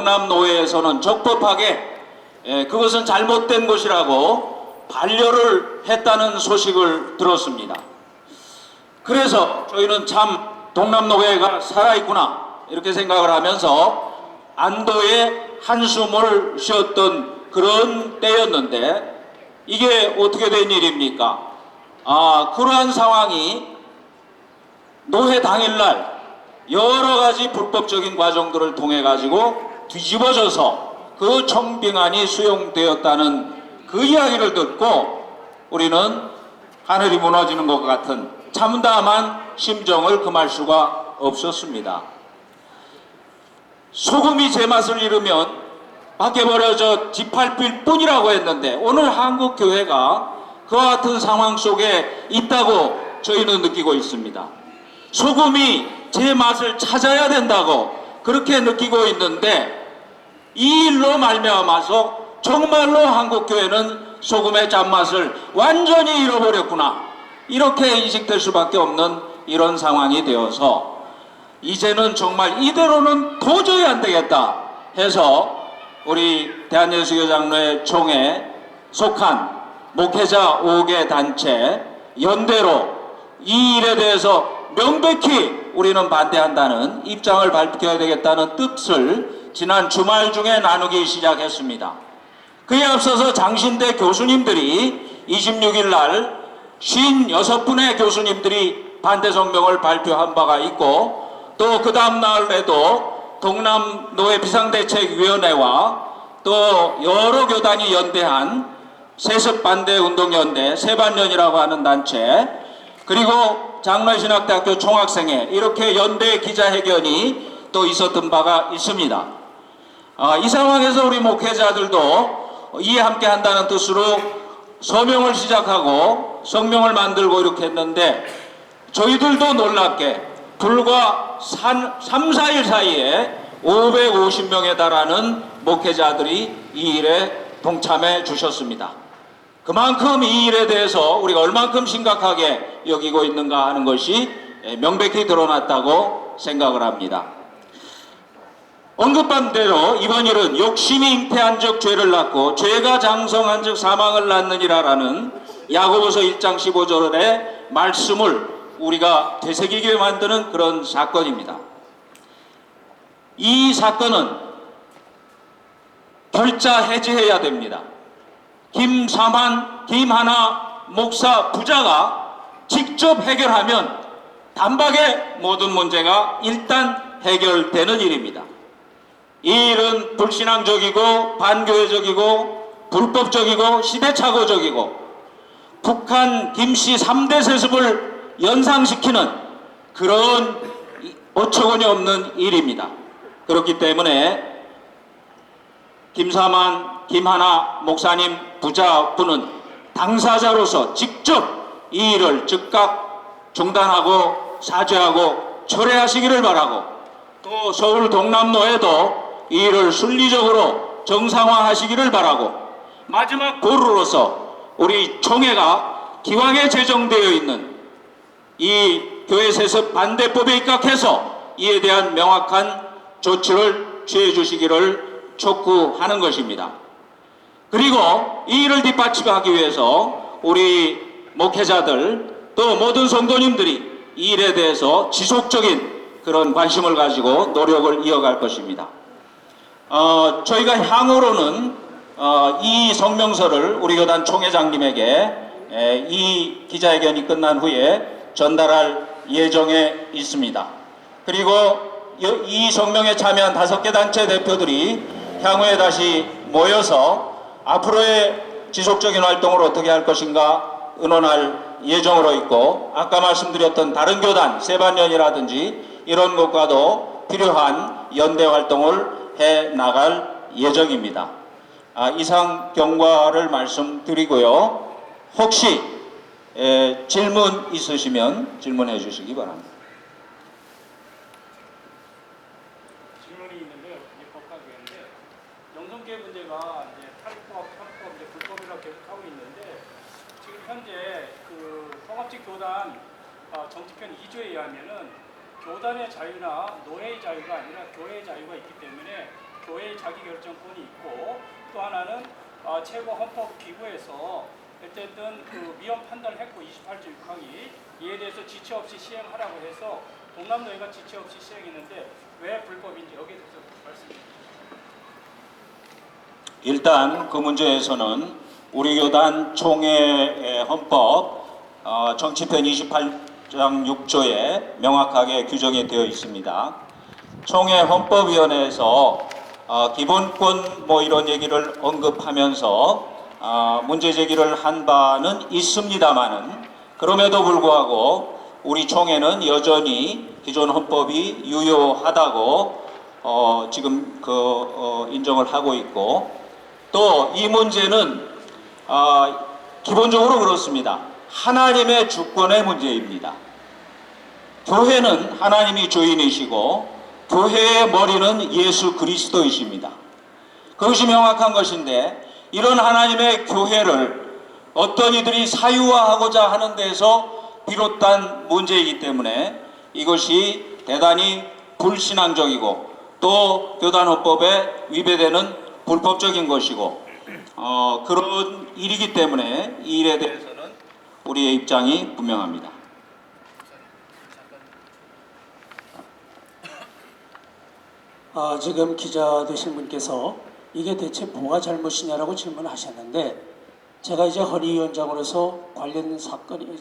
동남노회에서는 적법하게 그것은 잘못된 것이라고 반려를 했다는 소식을 들었습니다. 그래서 저희는 참 동남노회가 살아있구나 이렇게 생각을 하면서 안도의 한숨을 쉬었던 그런 때였는데 이게 어떻게 된 일입니까? 그러한 상황이 노회 당일날 여러 가지 불법적인 과정들을 통해 가지고 뒤집어져서 그 청빙안이 수용되었다는 그 이야기를 듣고 우리는 하늘이 무너지는 것 같은 참담한 심정을 금할 수가 없었습니다. 소금이 제맛을 잃으면 밖에 버려져 짓밟힐 뿐이라고 했는데 오늘 한국 교회가 그와 같은 상황 속에 있다고 저희는 느끼고 있습니다. 소금이 제맛을 찾아야 된다고 그렇게 느끼고 있는데 이 일로 말미암아서 정말로 한국 교회는 소금의 짠맛을 완전히 잃어버렸구나 이렇게 인식될 수밖에 없는 이런 상황이 되어서 이제는 정말 이대로는 도저히 안 되겠다 해서 우리 대한예수교장로회 총회에 속한 목회자 5개 단체 연대로 이 일에 대해서 명백히 우리는 반대한다는 입장을 밝혀야 되겠다는 뜻을 지난 주말 중에 나누기 시작했습니다. 그에 앞서서 장신대 교수님들이 26일 날 56분의 교수님들이 반대 성명을 발표한 바가 있고 또 그 다음 날에도 동남노회 비상대책위원회와 또 여러 교단이 연대한 세습반대운동연대 세반연이라고 하는 단체 그리고 장로신학대학교 총학생회 이렇게 연대 기자회견이 또 있었던 바가 있습니다. 이 상황에서 우리 목회자들도 이에 함께 한다는 뜻으로 서명을 시작하고 성명을 만들고 이렇게 했는데 저희들도 놀랍게 불과 3, 4일 사이에 550명에 달하는 목회자들이 이 일에 동참해 주셨습니다. 그만큼 이 일에 대해서 우리가 얼만큼 심각하게 여기고 있는가 하는 것이 명백히 드러났다고 생각을 합니다. 언급한 대로 이번 일은 욕심이 잉태한 즉 죄를 낳고 죄가 장성한 즉 사망을 낳느니라라는 야고보서 1장 15절의 말씀을 우리가 되새기게 만드는 그런 사건입니다. 이 사건은 결자 해지해야 됩니다. 김사만, 김하나 목사 부자가 직접 해결하면 단박에 모든 문제가 일단 해결되는 일입니다. 이 일은 불신앙적이고 반교회적이고 불법적이고 시대착오적이고 북한 김씨 3대 세습을 연상시키는 그런 어처구니 없는 일입니다. 그렇기 때문에 김사만, 김하나 목사님 부자분은 당사자로서 직접 이 일을 즉각 중단하고 사죄하고 철회하시기를 바라고 또 서울 동남노회도 이 일을 순리적으로 정상화하시기를 바라고 마지막 보루로서 우리 총회가 기왕에 제정되어 있는 이 교회 세습 반대법에 입각해서 이에 대한 명확한 조치를 취해 주시기를 촉구하는 것입니다. 그리고 이 일을 뒷받침하기 위해서 우리 목회자들 또 모든 성도님들이 이 일에 대해서 지속적인 그런 관심을 가지고 노력을 이어갈 것입니다. 저희가 향후로는 이 성명서를 우리 교단 총회장님에게 이 기자회견이 끝난 후에 전달할 예정에 있습니다. 그리고 이 성명에 참여한 5개 단체 대표들이 향후에 다시 모여서 앞으로의 지속적인 활동을 어떻게 할 것인가 의논할 예정으로 있고 아까 말씀드렸던 다른 교단 세반연이라든지 이런 것과도 필요한 연대 활동을 해 나갈 예정입니다. 이상 경과를 말씀드리고요. 혹시 질문 있으시면 질문해 주시기 바랍니다. 질문이 있는데요. 법학위원데 영성계 문제가 이제 탈법 이제 불법이라고 계속 하고 있는데 지금 현재 그 성합직 교단 정치편 2조에 의하면은 교단의 자유나 노회의 자유가 아니라 교회의 자유가 있기 때문에 교회의 자기결정권이 있고, 또 하나는 최고 헌법기구에서 어쨌든 그 위헌 판단을 했고 28조 6항이 이에 대해서 지체 없이 시행하라고 해서 동남노예가 지체 없이 시행했는데 왜 불법인지 여기에 대해서 말씀해 주세요. 일단 그 문제에서는 우리 교단 총회 헌법 정치편 28장 6조에 명확하게 규정이 되어 있습니다. 총회 헌법위원회에서 기본권 뭐 이런 얘기를 언급하면서 문제 제기를 한 바는 있습니다만은, 그럼에도 불구하고 우리 총회는 여전히 기존 헌법이 유효하다고 지금 인정을 하고 있고, 또 이 문제는 기본적으로 그렇습니다. 하나님의 주권의 문제입니다. 교회는 하나님이 주인이시고 교회의 머리는 예수 그리스도이십니다. 그것이 명확한 것인데, 이런 하나님의 교회를 어떤 이들이 사유화하고자 하는 데서 비롯한 문제이기 때문에 이것이 대단히 불신앙적이고 또 교단헌법에 위배되는 불법적인 것이고 그런 일이기 때문에 이 일에 대해서는 우리의 입장이 분명합니다. 지금 기자 되신 분께서 이게 대체 뭐가 잘못이냐라고 질문하셨는데, 제가 이제 헌의위원장으로서 관련 사건,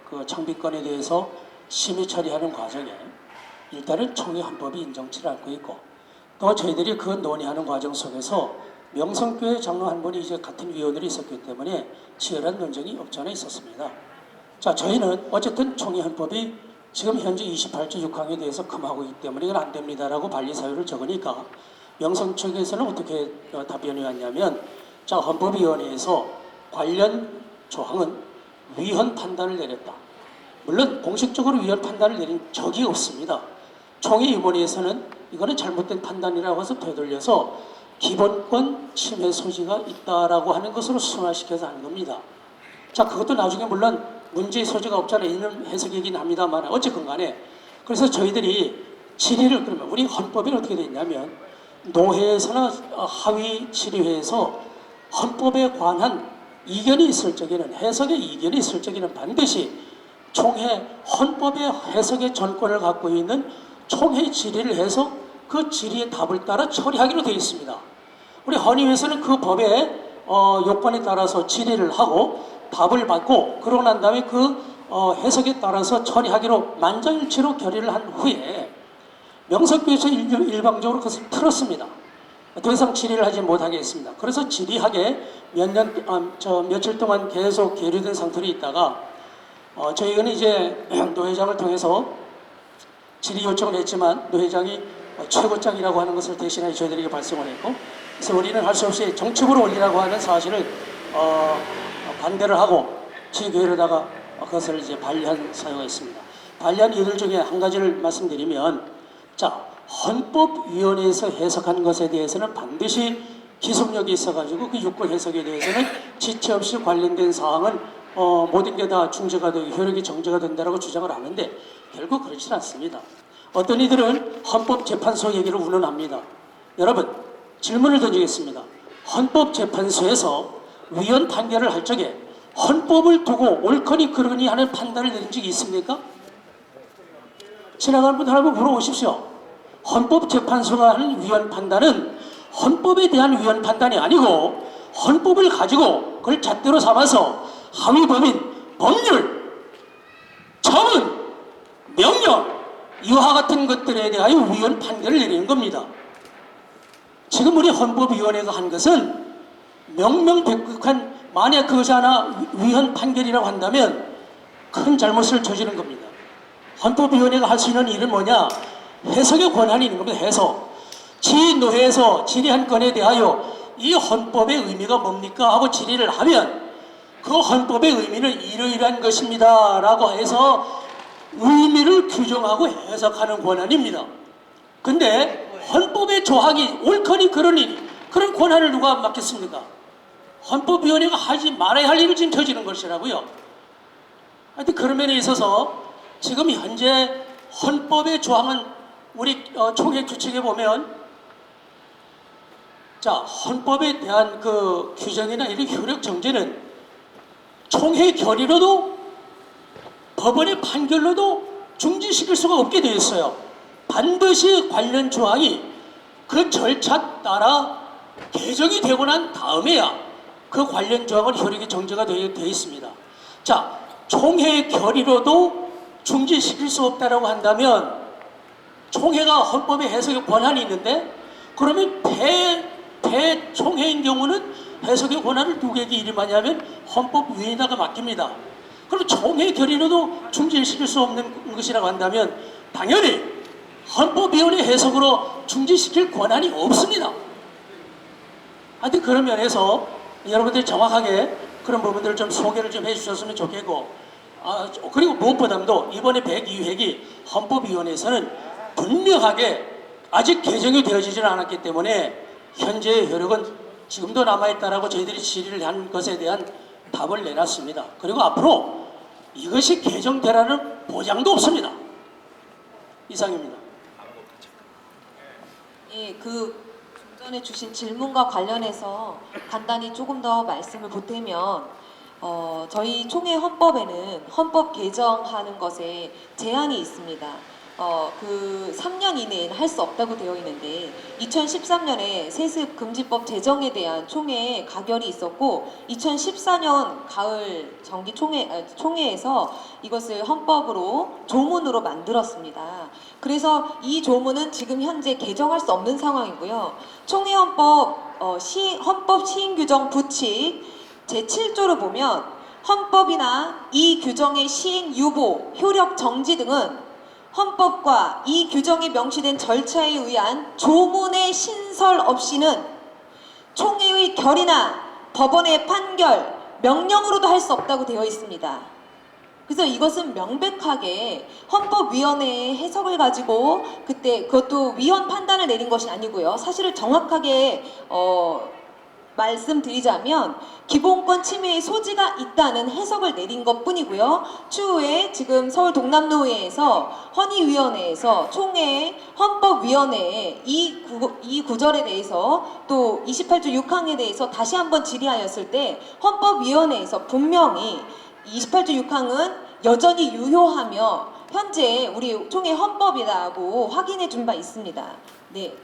그 창비건에 대해서 심의 처리하는 과정에 일단은 총회 헌법이 인정치를 않고 있고, 또 저희들이 그 논의하는 과정 속에서 명성교회 장로 한 분이 이제 같은 위원으로 있었기 때문에 치열한 논쟁이 없지 않아 있었습니다. 자, 저희는 어쨌든 총회 헌법이 지금 현재 28조 6항에 대해서 금하고 있기 때문에 이건 안 됩니다라고 반리사유를 적으니까 명성 측에서는 어떻게 답변이 왔냐면, 자, 헌법위원회에서 관련 조항은 위헌 판단을 내렸다. 물론 공식적으로 위헌 판단을 내린 적이 없습니다. 총회위원회에서는 이거는 잘못된 판단이라고 해서 되돌려서 기본권 침해 소지가 있다라고 하는 것으로 순화시켜서 하는 겁니다. 자, 그것도 나중에 물론 문제의 소지가 없잖아 이런 해석이긴 합니다만 어쨌건 간에, 그래서 저희들이 질의를, 그러면 우리 헌법이 어떻게 되어 있냐면, 노회에서나 하위 질의회에서 헌법에 관한 이견이 있을 적에는, 해석의 이견이 있을 적에는 반드시 총회, 헌법의 해석의 전권을 갖고 있는 총회 질의를 해서 그 질의의 답을 따라 처리하기로 되어 있습니다. 우리 헌의회에서는 그 법의 요건에 따라서 질의를 하고 답을 받고, 그러고 난 다음에 그 해석에 따라서 처리하기로 만장일치로 결의를 한 후에 명성교회에서 일방적으로 그것을 틀었습니다. 더 이상 질의를 하지 못하게 했습니다. 그래서 질의하게 며칠 동안 계속 계류된 상태로 있다가 저희는 이제 노회장을 통해서 질의 요청을 했지만 노회장이 최고장이라고 하는 것을 대신하여 저희들에게 발송을 했고, 그래서 우리는 할 수 없이 정책으로 올리라고 하는 사실을 반대를 하고 지교회로다가 그것을 이제 반려한 사유가 있습니다. 반려한 이들 중에 한 가지를 말씀드리면, 자, 헌법위원회에서 해석한 것에 대해서는 반드시 기속력이 있어가지고 그 유권 해석에 대해서는 지체 없이 관련된 사항은 모든 게 다 중재가 되고 효력이 정제가 된다라고 주장을 하는데 결국 그렇지 않습니다. 어떤 이들은 헌법재판소 얘기를 운운합니다. 여러분, 질문을 던지겠습니다. 헌법재판소에서 위헌 판결을 할 적에 헌법을 두고 옳거니 그르니 하는 판단을 내린 적이 있습니까? 지나가는 분들 한번 물어보십시오. 헌법재판소가 하는 위헌 판단은 헌법에 대한 위헌 판단이 아니고 헌법을 가지고 그걸 잣대로 삼아서 하위법인, 법률, 처분, 명령 이와 같은 것들에 대하여 위헌 판결을 내리는 겁니다. 지금 우리 헌법위원회가 한 것은 명명백백한, 만약 그것이 하나 위헌 판결이라고 한다면 큰 잘못을 저지른 겁니다. 헌법위원회가 할 수 있는 일은 뭐냐? 해석의 권한이 있는 겁니다. 해석. 지노회에서 질의한 건에 대하여 이 헌법의 의미가 뭡니까? 하고 질의를 하면 그 헌법의 의미는 이러이러한 것입니다 라고 해서 의미를 규정하고 해석하는 권한입니다. 근데 헌법의 조항이 옳거니 그러니 그런 권한을 누가 맡겠습니까? 헌법위원회가 하지 말아야 할 일을 지금 저지른 것이라고요. 하여튼 그런 면에 있어서 지금 현재 헌법의 조항은 우리 총회 규칙에 보면 자, 헌법에 대한 그 규정이나 이런 효력 정지는 총회 결의로도 법원의 판결로도 중지시킬 수가 없게 되어 있어요. 반드시 관련 조항이 그 절차 따라 개정이 되고 난 다음에야 그 관련 조항은 효력이 정지가 되어 있습니다. 자, 총회 결의로도 중지시킬 수 없다라고 한다면 총회가 헌법의 해석의 권한이 있는데 그러면 대총회인 경우는 해석의 권한을 누구에게 이름하냐면 헌법위원회에다가 맡깁니다. 그럼 총회 결의로도 중지시킬 수 없는 것이라고 한다면 당연히 헌법위원회 해석으로 중지시킬 권한이 없습니다. 하여튼 그런 면에서 여러분들이 정확하게 그런 부분들을 좀 소개를 좀 해주셨으면 좋겠고, 그리고 무엇보다도 이번에 102회기 헌법위원회에서는 분명하게 아직 개정이 되어지지는 않았기 때문에 현재의 효력은 지금도 남아있다라고 저희들이 질의를 한 것에 대한 답을 내놨습니다. 그리고 앞으로 이것이 개정되라는 보장도 없습니다. 이상입니다. 예, 좀 전에 주신 질문과 관련해서 간단히 조금 더 말씀을 보태면 저희 총회 헌법에는 헌법 개정하는 것에 제한이 있습니다. 3년 이내에는 할 수 없다고 되어 있는데 2013년에 세습 금지법 제정에 대한 총회 가결이 있었고 2014년 가을 정기 총회에서 이것을 헌법으로 조문으로 만들었습니다. 그래서 이 조문은 지금 현재 개정할 수 없는 상황이고요. 총회 헌법 시행 규정 부칙 제7조를 보면 헌법이나 이 규정의 시행 유보, 효력 정지 등은 헌법과 이 규정에 명시된 절차에 의한 조문의 신설 없이는 총회의 결의나 법원의 판결, 명령으로도 할 수 없다고 되어 있습니다. 그래서 이것은 명백하게 헌법위원회의 해석을 가지고 그것도 위헌 판단을 내린 것이 아니고요. 사실을 정확하게 말씀드리자면 기본권 침해의 소지가 있다는 해석을 내린 것뿐이고요. 추후에 지금 서울 동남노회에서 헌의위원회에서 총회 헌법위원회에 이 구절에 대해서 또 28조 6항에 대해서 다시 한번 질의하였을 때 헌법위원회에서 분명히 28조 6항은 여전히 유효하며 현재 우리 총회 헌법이라고 확인해 준 바 있습니다. 네.